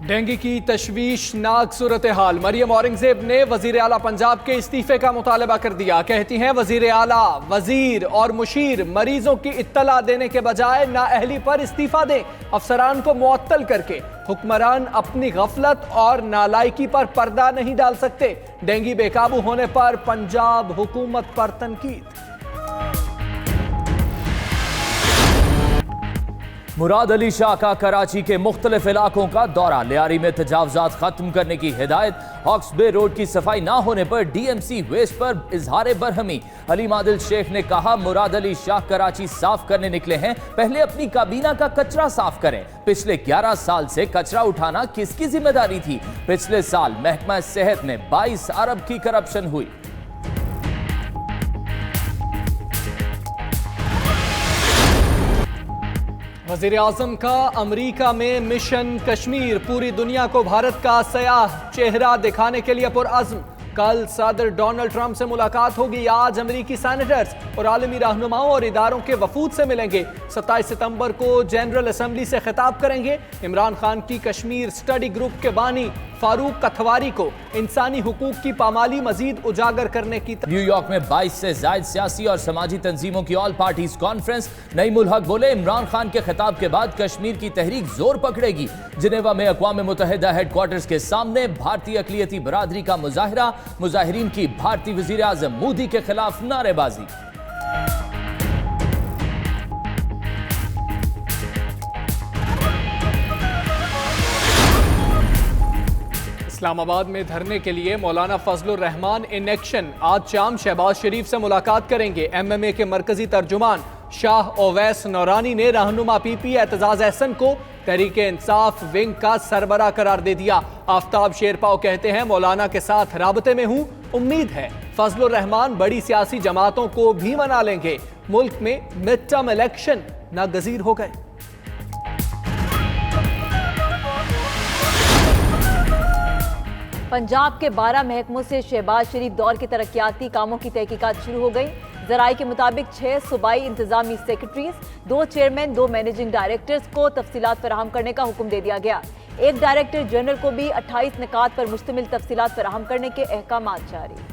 Dengue की तशवीशनाक सूरत हाल। मरियम औरंगजेब ने वजीर आला पंजाब के इस्तीफे का मुतालबा कर दिया। कहती हैं वजीर आला, वजीर और मुशीर मरीजों की इत्तला देने के बजाय नाअहली पर इस्तीफा दें। अफसरान को मुअत्तल करके हुक्मरान अपनी गफलत और नालायकी पर पर्दा नहीं डाल सकते। डेंगू बेकाबू होने पर पंजाब हुकूमत पर तनकीद। मुराद अली शाह का कराची के मुख्तलिफ इलाकों का दौरा। लियारी में तजावजात खत्म करने की हिदायत। हॉक्स बे रोड की सफाई ना होने पर डीएमसी वेस्ट पर इजहार बरहमी। अली मादिल शेख ने कहा मुराद अली शाह कराची साफ करने निकले हैं, पहले अपनी काबीना का कचरा साफ करें। पिछले 11 साल से कचरा उठाना किसकी जिम्मेदारी थी? पिछले साल महकमा सेहत में 22 अरब की करप्शन हुई। वज़ीर आज़म का अमरीका में मिशन कश्मीर। पूरी दुनिया को भारत का सयाह चेहरा दिखाने के लिए पुरअज़्म। कल सदर डोनाल्ड ट्रंप से मुलाकात होगी। आज अमरीकी सेनेटर्स और आलमी रहनुमाओं और इदारों के वफूद से मिलेंगे। 27 सितंबर को जनरल असम्बली से खिताब करेंगे। इमरान खान की कश्मीर स्टडी ग्रुप के बानी फारूक कथवारी को इंसानी हुकूक की पामाली मजीद उजागर करने की। न्यूयॉर्क में 22 से ज्यादा सियासी और समाजी तंजीमों की ऑल पार्टीज कॉन्फ्रेंस। नईमुल हक बोले इमरान खान के खिताब के बाद कश्मीर की तहरीक जोर पकड़ेगी। जिनेवा में अक़वाम मुत्तहिदा हेडक्वार्टर्स के सामने भारतीय अक़लियती बरादरी का मुजाहिरा। मुजाहिरीन की भारतीय वज़ीर आज़म मोदी के खिलाफ नारेबाजी। इस्लामाबाद में धरने के लिए मौलाना फजलुर रहमान इन एक्शन। आज शाम शहबाज शरीफ से मुलाकात करेंगे। MMA के मरकजी तर्जुमान शाह ओवैस नौरानी ने रहनुमा PP एतजाज एहसन को तहरीक इंसाफ विंग का सरबरा करार दे दिया। आफ्ताब शेरपाव कहते हैं मौलाना के साथ राबते में हूं, उम्मीद है फजलुर रहमान बड़ी सियासी जमातों को भी मना लेंगे। मुल्क में मिड टर्म इलेक्शन नागजीर हो गए। पंजाब के 12 महकमों से शहबाज शरीफ दौर के तरक्याती कामों की तहकीकात शुरू हो गई। ज़राए के मुताबिक 6 सूबाई इंतजामी सेक्रेटरीज, 2 चेयरमैन, 2 मैनेजिंग डायरेक्टर्स को तफसीलात फराहम करने का हुक्म दे दिया गया। एक डायरेक्टर जनरल को भी 28 निकात पर मुश्तमिल तफसीलात फराहम करने के अहकामात जारी।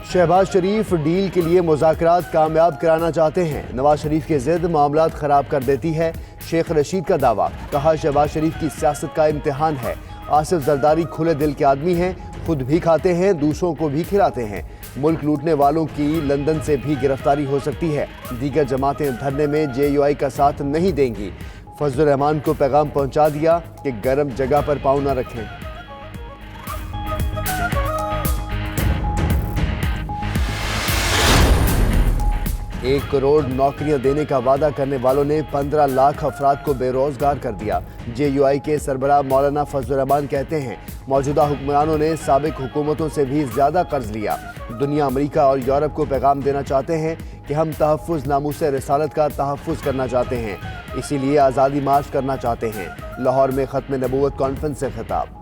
शहबाज शरीफ डील के लिए मुज़ाकरात कामयाब कराना चाहते हैं। नवाज शरीफ की जिद मामलात खराब कर देती है। शेख रशीद का दावा। कहा शहबाज शरीफ की सियासत का इम्तिहान है। आसिफ जरदारी खुले दिल के आदमी हैं, खुद भी खाते हैं, दूसरों को भी खिलाते हैं। मुल्क लूटने वालों की लंदन से भी गिरफ्तारी हो सकती है। दीगर जमातें धरने में JUI का साथ नहीं देंगी। फजलुर रहमान को पैगाम पहुंचा दिया कि गर्म जगह पर पाँव न रखें। 1 करोड़ नौकरियां देने का वादा करने वालों ने 15 लाख अफराद को बेरोजगार कर दिया। JUI के सरबराह मौलाना फजलुर रहमान कहते हैं मौजूदा हुक्मरानों ने साबिक हुकूमतों से भी ज्यादा कर्ज लिया। दुनिया अमेरिका और यूरोप को पैगाम देना चाहते हैं कि हम तहफ़्फ़ुज़ नामूसे रिसालत का तहफ़्फ़ुज़ करना चाहते हैं, इसीलिए आज़ादी मार्च करना चाहते हैं। लाहौर में ख़त्म नबूवत कॉन्फ्रेंस से खिताब।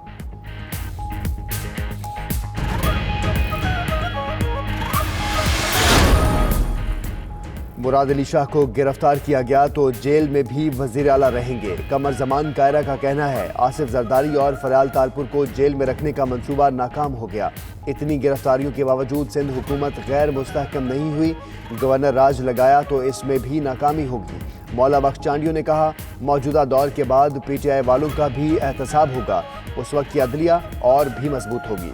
मुराद अली शाह को गिरफ्तार किया गया तो जेल में भी वज़ीर आला रहेंगे। कमर जमान कायरा का कहना है आसिफ जरदारी और फरयाल तालपुर को जेल में रखने का मंसूबा नाकाम हो गया। इतनी गिरफ्तारियों के बावजूद सिंध हुकूमत गैर मुस्तहकम नहीं हुई। गवर्नर राज लगाया तो इसमें भी नाकामी होगी। मौला बख्श चांडियों ने कहा मौजूदा दौर के बाद PTI वालों का भी एहतसाब होगा। उस वक्त की अदलिया और भी मजबूत होगी।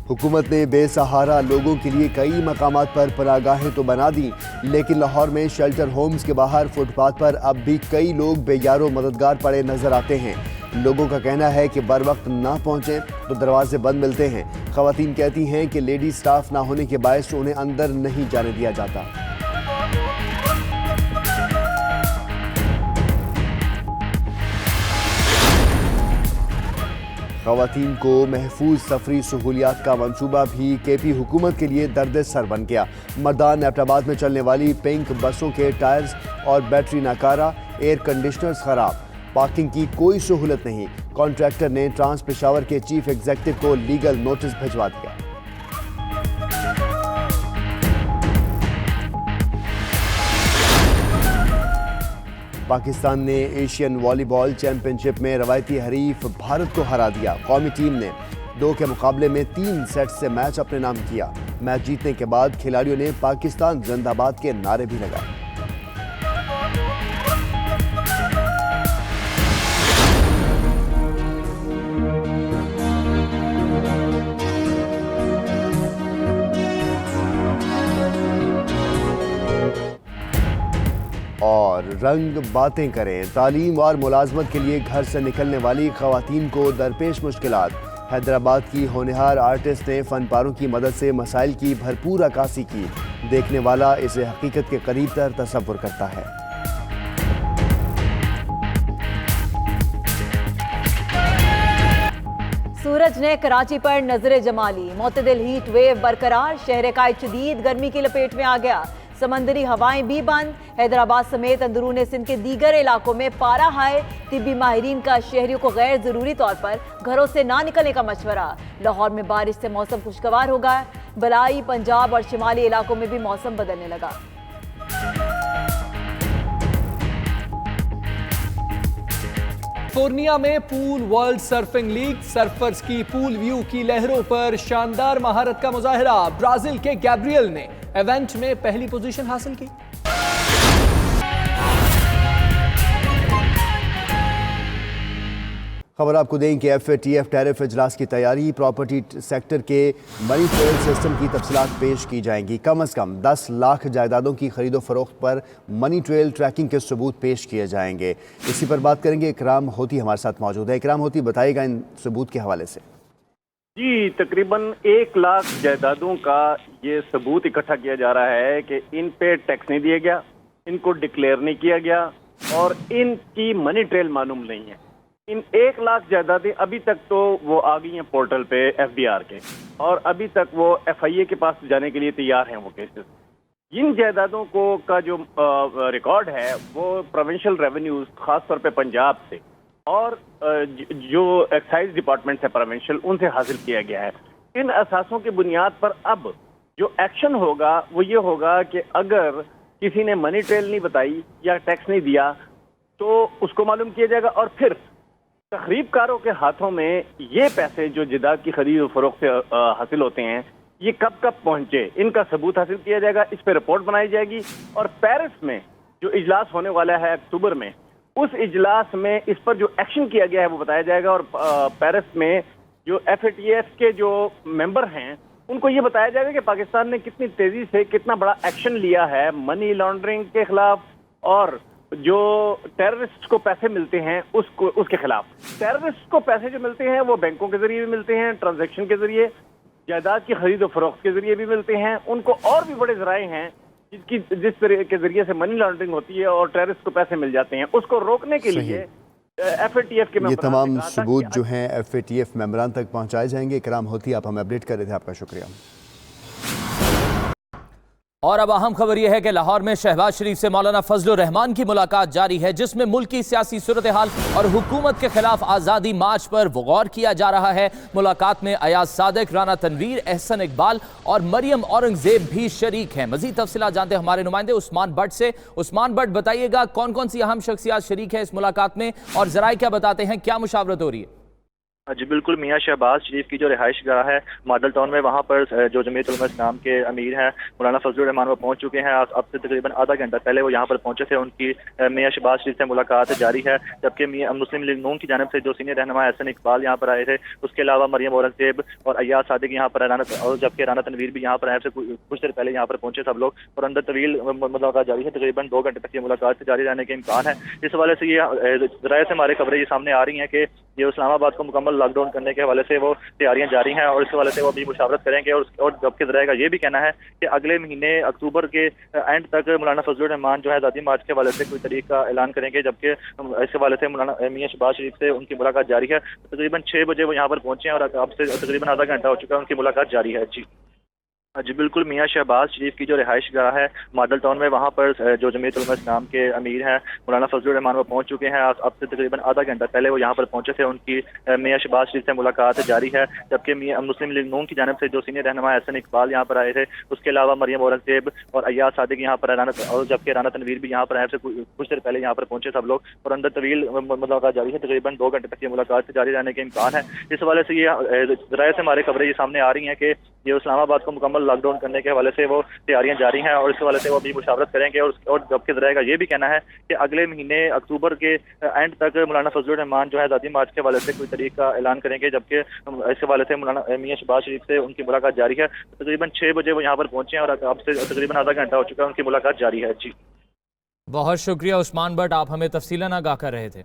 हुकूमत ने बेसहारा लोगों के लिए कई मकामात पर पनाहगाहें तो बना दी, लेकिन लाहौर में शेल्टर होम्स के बाहर फुटपाथ पर अब भी कई लोग बेयारो मददगार पड़े नजर आते हैं। लोगों का कहना है कि बर वक्त ना पहुंचे तो दरवाजे बंद मिलते हैं। खवातीन कहती हैं कि लेडी स्टाफ ना होने के बायस उन्हें अंदर नहीं जाने दिया जाता। खवातीन को महफूज सफरी सहूलियात का मंसूबा भी KP हुकूमत के लिए दर्द सर बन गया। मर्दान एबटाबाद में चलने वाली पिंक बसों के टायर्स और बैटरी नाकारा, एयर कंडीशनर्स खराब, पार्किंग की कोई सहूलत नहीं। कॉन्ट्रैक्टर ने ट्रांस पेशावर के चीफ एग्जीक्यूटिव को लीगल नोटिस भिजवा दिया। पाकिस्तान ने एशियन वॉलीबॉल चैंपियनशिप में रवायती हरीफ भारत को हरा दिया। कौमी टीम ने 2 के मुकाबले में 3 सेट से मैच अपने नाम किया। मैच जीतने के बाद खिलाड़ियों ने पाकिस्तान जिंदाबाद के नारे भी लगाए। और रंग बातें करें। तालीम और मुलाजमत के लिए घर से निकलने वाली खवातीन को दरपेश मुश्किलात। हैदराबाद की होनहार आर्टिस्ट ने फनपारों की मदद से मसाइल की भरपूर अक्कासी की। देखने वाला इसे हकीकत के करीब तर तसव्वुर करता है। सूरज ने कराची पर नजरें जमा ली। मुतदिल हीट वेव बरकरार, शहर का शदीद गर्मी की लपेट में आ गया। समंदरी हवाएं भी बंद। हैदराबाद समेत अंदरून सिंध के दीगर इलाकों में पारा हाई। तिब्बी माहिरीन का शहरियों को गैर जरूरी तौर पर घरों से ना निकलने का मशवरा। लाहौर में बारिश से मौसम खुशगवार हो गया। बलाई, पंजाब और शिमाली इलाकों में भी मौसम बदलने लगा। कैलिफोर्निया में pool world surfing league, surfers की पूल व्यू की लहरों पर शानदार महारत का मुजाहिरा। ब्राजील के गैब्रियल ने इवेंट में पहली पोजीशन हासिल की। खबर आपको दें कि FATF टैरिफ इजलास की तैयारी। प्रॉपर्टी सेक्टर के मनी ट्रेल सिस्टम की तफसीलात पेश की जाएंगी। कम अज़ कम 10 लाख जायदादों की खरीदो फरोख्त पर मनी ट्रेल ट्रैकिंग के सबूत पेश किए जाएंगे। इसी पर बात करेंगे। इकराम होती हमारे साथ मौजूद है। इकराम होती, बताइएगा इन सबूत के हवाले से। जी, तकरीबन 1 लाख जायदादों का ये सबूत इकट्ठा किया जा रहा है कि इन पे टैक्स नहीं दिया गया, इनको डिक्लेयर नहीं किया गया और इनकी मनी ट्रेल मालूम नहीं है। इन 1 लाख जायदादें अभी तक तो वो आ गई हैं पोर्टल पे FBR के, और अभी तक वो FIA के पास जाने के लिए तैयार हैं वो केसेस। इन जायदादों को का जो रिकॉर्ड है वो प्रोविंशियल रेवेन्यूज, खासतौर पे पंजाब से और जो एक्साइज डिपार्टमेंट है प्रोविंशियल, उनसे हासिल किया गया है। इन असासों की बुनियाद पर अब जो एक्शन होगा वो ये होगा कि अगर किसी ने मनी ट्रेल नहीं बताई या टैक्स नहीं दिया तो उसको मालूम किया जाएगा, और फिर तखरीबकारों के हाथों में ये पैसे जो जायदाद की खरीद और फरोख्त से हासिल होते हैं ये कब कब पहुंचे, इनका सबूत हासिल किया जाएगा। इस पर रिपोर्ट बनाई जाएगी और पेरिस में जो इजलास होने वाला है अक्टूबर में, उस इजलास में इस पर जो एक्शन किया गया है वो बताया जाएगा। और पेरिस में जो FATF के जो मेंबर हैं उनको ये बताया जाएगा कि पाकिस्तान ने कितनी तेजी से कितना बड़ा एक्शन लिया है मनी लॉन्ड्रिंग के खिलाफ और जो टेररिस्ट को पैसे मिलते हैं उसके खिलाफ। टेररिस्ट को पैसे जो मिलते हैं वो बैंकों के जरिए भी मिलते हैं, ट्रांजैक्शन के जरिए, जायदाद की खरीद और फरोख्त के जरिए भी मिलते हैं। उनको और भी बड़े जराए हैं जिस तरह के जरिए से मनी लॉन्ड्रिंग होती है और टेररिस्ट को पैसे मिल जाते हैं। उसको रोकने के लिए FATF के ये तमाम सबूत जो हैं FATF मेंबरान तक पहुंचाए जाएंगे। इकराम होती, आप हमें अपडेट कर रहे थे, आपका शुक्रिया। और अब अहम खबर यह है कि लाहौर में शहबाज शरीफ से मौलाना फजलुर रहमान की मुलाकात जारी है, जिसमें मुल्क की सियासी सूरत हाल और हुकूमत के खिलाफ आज़ादी मार्च पर गौर किया जा रहा है। मुलाकात में अयाज सादिक, राना तनवीर, एहसन इकबाल और मरियम औरंगजेब भी शरीक हैं। मजीद तफसीलात जानते हैं हमारे नुमाइंदे उस्मान भट्ट से। उस्मान भट्ट, बताइएगा कौन कौन सी अहम शख्सियात शरीक है इस मुलाकात में और जराए क्या बताते हैं, क्या मुशावरत हो रही है? जी बिल्कुल, मियाँ शहबाज शरीफ की जो रिहाइश गाह है मॉडल टाउन में, वहाँ पर जो जमीयत उलमा इस्लाम के अमीर हैं मौलाना फजलुर रहमान वो पहुँच चुके हैं। अब से तकरीबन आधा घंटा पहले वो यहाँ पर पहुँचे थे। उनकी मियाँ शहबाज शरीफ से मुलाकात जारी है। जबकि मुस्लिम लीग नून की जानिब से जो सीनियर रहनुमा एहसन इकबाल यहाँ पर आए थे, उसके अलावा मरियम औरंगजेब और अयाज सादिक यहाँ पर, और जबकि राना तनवीर भी यहाँ पर आए थे। कुछ देर पहले यहाँ पर पहुँचे सब लोग और अंदर तवील मुलाकात जारी है। तकरीबन 2 घंटे तक ये मुलाकात जारी रहने के इम्कान है। इस हवाले से ये जराये से हमारे खबरें ये सामने आ रही हैं कि ये इस्लामाबाद को मुकम्मल लॉकडाउन करने के हवाले से वो तैयारियां जारी हैं और इस हवाले से वो अभी मुशावरत करेंगे। और जबकि जराये का ये भी कहना है कि अगले महीने अक्टूबर के एंड तक मौलाना फजलुर रहमान जो है आज़ादी मार्च के हवाले से कोई तारीख का ऐलान करेंगे। जबकि इस हवाले से मौलाना मियाँ शहबाज शरीफ से उनकी मुलाकात जारी है। तकरीबन 6 बजे वो यहाँ पर पहुंचे हैं और अब से तकरीबन आधा घंटा हो चुका है, उनकी मुलाकात जारी है। जी जी बिल्कुल, मियां शहबाज शरीफ की जो रिहाइश गाह है मॉडल टाउन में, वहाँ पर जो जमीयत उलमा इस्लाम के अमीर हैं मौलाना फजलुर रहमान वो पहुंच चुके हैं। अब से तकरीबन आधा घंटा पहले वो यहाँ पर पहुंचे थे। उनकी मियां शहबाज शरीफ से मुलाकात जारी है, जबकि मुस्लिम लीग नून की जानिब से जो सीनियर रहनुमा एहसन इकबाल यहाँ पर आए थे, उसके अलावा मरियम औरंगजेब और अय्याज सादिक यहाँ पर, और जबकि राना तनवीर भी यहाँ पर आए थे कुछ देर पहले यहाँ पर पहुंचे सब लोग, और अंदर तवील मुलाकात जारी है। तकरीबन 2 घंटे तक ये मुलाकात जारी रहने के इम्कान है। इस हवाले से ये ज़राए से हमारे खबरें ये सामने आ रही हैं कि ये इस्लामाबाद को मुकम्मल लॉकडाउन करने के हवाले से वो तैयारियां जारी हैं, और इस हवाले से वो भी मुशावरत करेंगे। और जबकि ज़राए का ये भी कहना है कि अगले महीने अक्टूबर के एंड तक मौलाना फजलुर रहमान जो है आज़ादी मार्च के हवाले से कोई तरीक का ऐलान करेंगे, जबकि इस हवाले से मौलाना मियां शहबाज शरीफ से उनकी मुलाकात जारी है। तकरीबन 6 बजे वो यहाँ पर पहुंचे हैं और अब से तकरीबन आधा घंटा हो चुका है, उनकी मुलाकात जारी है। जी बहुत शुक्रिया उस्मान भट्ट, आप हमें तफसीलन आगाह कर रहे थे।